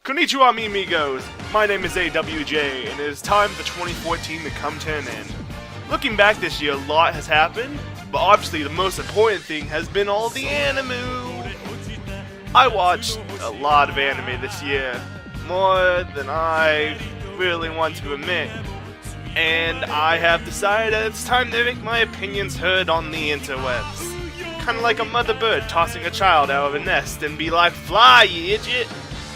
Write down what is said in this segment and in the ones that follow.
Konnichiwa, mi amigos! My name is AWJ, and it is time for 2014 to come to an end. Looking back this year, a lot has happened, but obviously the most important thing has been all the anime. I watched a lot of anime this year, more than I really want to admit, and I have decided that it's time to make my opinions heard on the interwebs. Kinda like a mother bird tossing a child out of a nest and be like, "Fly, you idiot!"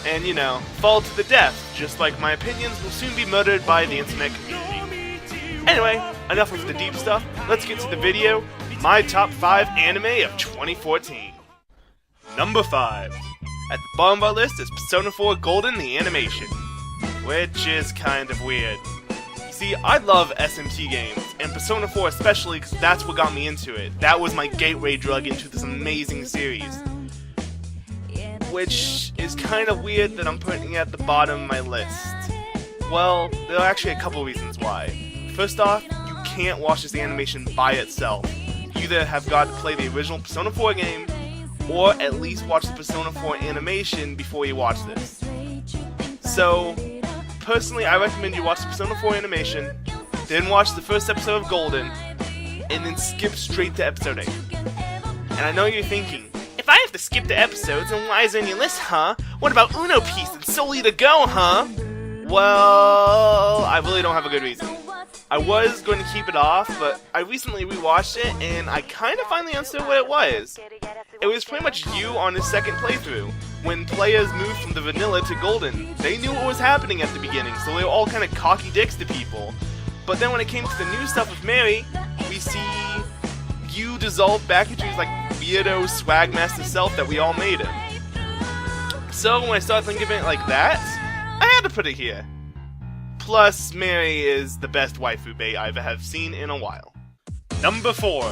And, you know, fall to the death, just like my opinions will soon be murdered by the internet community. Anyway, enough of the deep stuff, let's get to the video, my top 5 anime of 2014. Number 5. At the bottom of our list is Persona 4 Golden the Animation, which is kind of weird. You see, I love SMT games, and Persona 4 especially because that's what got me into it. That was my gateway drug into this amazing series. Which is kind of weird that I'm putting it at the bottom of my list. Well, there are actually a couple reasons why. First off, you can't watch this animation by itself. You either have got to play the original Persona 4 game, or at least watch the Persona 4 animation before you watch this. So, personally, I recommend you watch the Persona 4 animation, then watch the first episode of Golden, and then skip straight to episode 8. And I know you're thinking, if I have to skip the episodes, then why is it on your list, huh? What about Uno Piece and Solely to Go, huh? Well, I really don't have a good reason. I was going to keep it off, but I recently rewatched it, and I kind of finally understood what it was. It was pretty much you on his second playthrough. When players moved from the vanilla to Golden, they knew what was happening at the beginning, so they were all kind of cocky dicks to people. But then when it came to the new stuff with Mary, we see you dissolve back into his, like, weirdo swag master self that we all made him. So when I started thinking of it like that, I had to put it here. Plus, Mary is the best waifu bait I've have seen in a while. Number 4.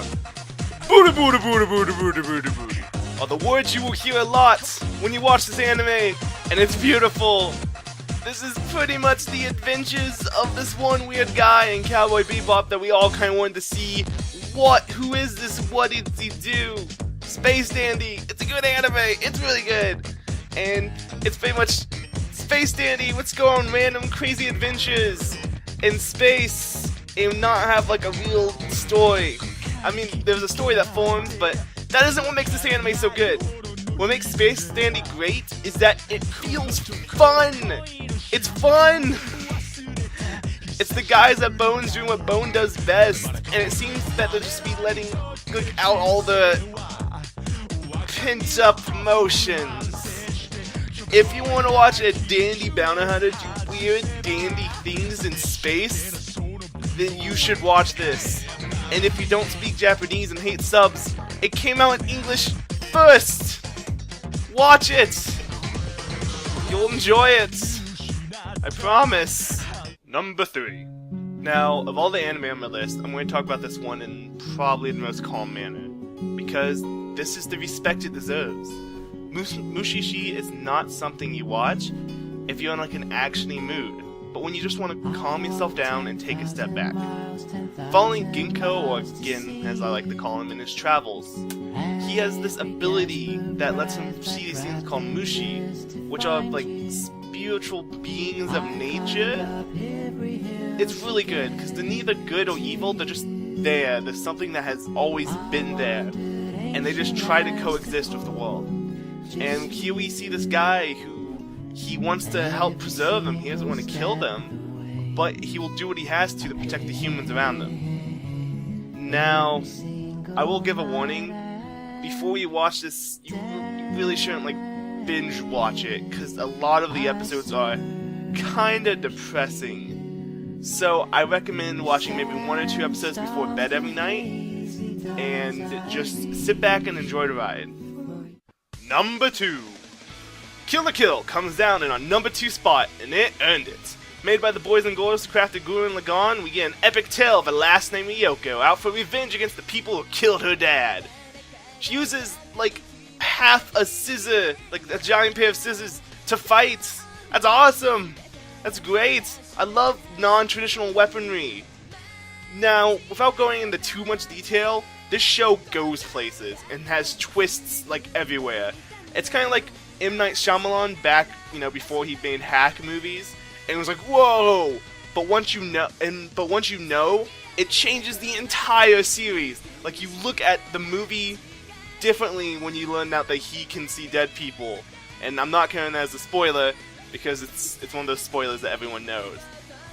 Booty booty booty booty booty booty booty are the words you will hear a lot when you watch this anime, and it's beautiful. This is pretty much the adventures of this one weird guy in Cowboy Bebop that we all kind of wanted to see. Who is this? What did he do? Space Dandy. It's a good anime. It's really good. And it's pretty much Space Dandy. Let's go on random crazy adventures in space and not have like a real story. I mean, there's a story that forms, but that isn't what makes this anime so good. What makes Space Dandy great is that it feels fun. It's fun. It's the guys at Bones doing what Bone does best, and it seems that they'll just be letting out all the pent-up emotions. If you want to watch a dandy bounty hunter do weird dandy things in space, then you should watch this. And if you don't speak Japanese and hate subs, it came out in English first! Watch it! You'll enjoy it! I promise! Number 3. Now, of all the anime on my list, I'm going to talk about this one in probably the most calm manner, because this is the respect it deserves. Mushishi is not something you watch if you're in like an actiony mood, but when you just want to calm yourself down and take a step back. Following Ginko, or Gin as I like to call him, in his travels, he has this ability that lets him see these things called Mushi, which are like spiritual beings of nature. It's really good, because they're neither good or evil, they're just there. There's something that has always been there, and they just try to coexist with the world. And here we see this guy who, he wants to help preserve them, he doesn't want to kill them, but he will do what he has to protect the humans around him. Now, I will give a warning, before you watch this, you really shouldn't like binge watch it, because a lot of the episodes are kinda depressing. So I recommend watching maybe 1 or 2 episodes before bed every night, and just sit back and enjoy the ride. Number 2. Kill la Kill comes down in our number 2 spot, and it earned it. Made by the boys and girls who crafted Gurren Lagann, we get an epic tale of a lass named Ryoko out for revenge against the people who killed her dad. She uses, like, half a scissor, like a giant pair of scissors, to fight. That's awesome! That's great! I love non-traditional weaponry. Now, without going into too much detail, this show goes places and has twists, like, everywhere. It's kind of like M. Night Shyamalan back, before he made hack movies, and it was like, whoa! But once you know, it changes the entire series. Like, you look at the movie differently when you learn out that he can see dead people. And I'm not counting that as a spoiler, because it's one of those spoilers that everyone knows.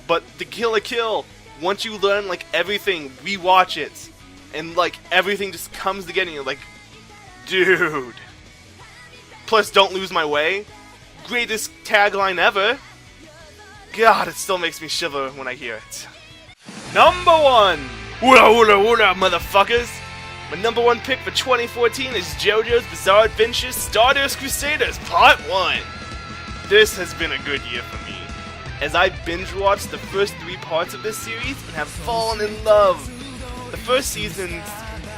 But The Kill la Kill, once you learn, like, everything, rewatch it, and, like, everything just comes together, and you're like, dude. Plus, Don't Lose My Way, greatest tagline ever. God, it still makes me shiver when I hear it. Number 1! Woola woola woola, motherfuckers! My number 1 pick for 2014 is JoJo's Bizarre Adventure Stardust Crusaders Part 1. This has been a good year for me, as I binge-watched the first 3 parts of this series and have fallen in love. The first seasons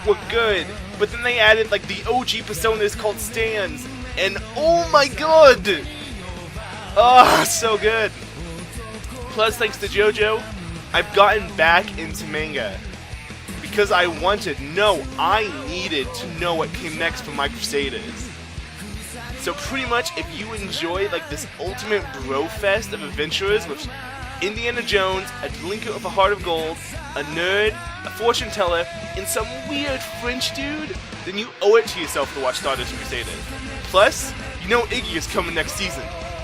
were good, but then they added like the OG personas called stands, and oh my god! Oh, so good! Plus, thanks to JoJo, I've gotten back into manga. Because I needed to know what came next for my Crusaders. So pretty much, if you enjoy like this ultimate bro fest of adventurers with Indiana Jones, a delinquent with a heart of gold, a nerd, a fortune teller, and some weird French dude, then you owe it to yourself to watch Stardust Crusaders. Plus, you know Iggy is coming next season,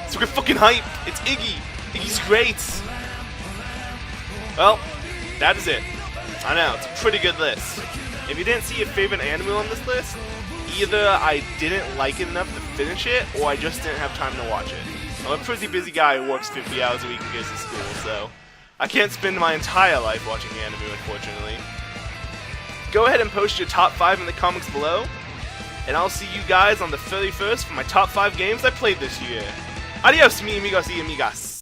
so get fucking hype. It's Iggy. Iggy's great. Well, that is it. I know, it's a pretty good list. If you didn't see your favorite anime on this list, either I didn't like it enough to finish it, or I just didn't have time to watch it. I'm a pretty busy guy who works 50 hours a week and goes to school, so I can't spend my entire life watching anime, unfortunately. Go ahead and post your top 5 in the comments below, and I'll see you guys on the 31st for my top 5 games I played this year. Adios, mi amigos y amigas.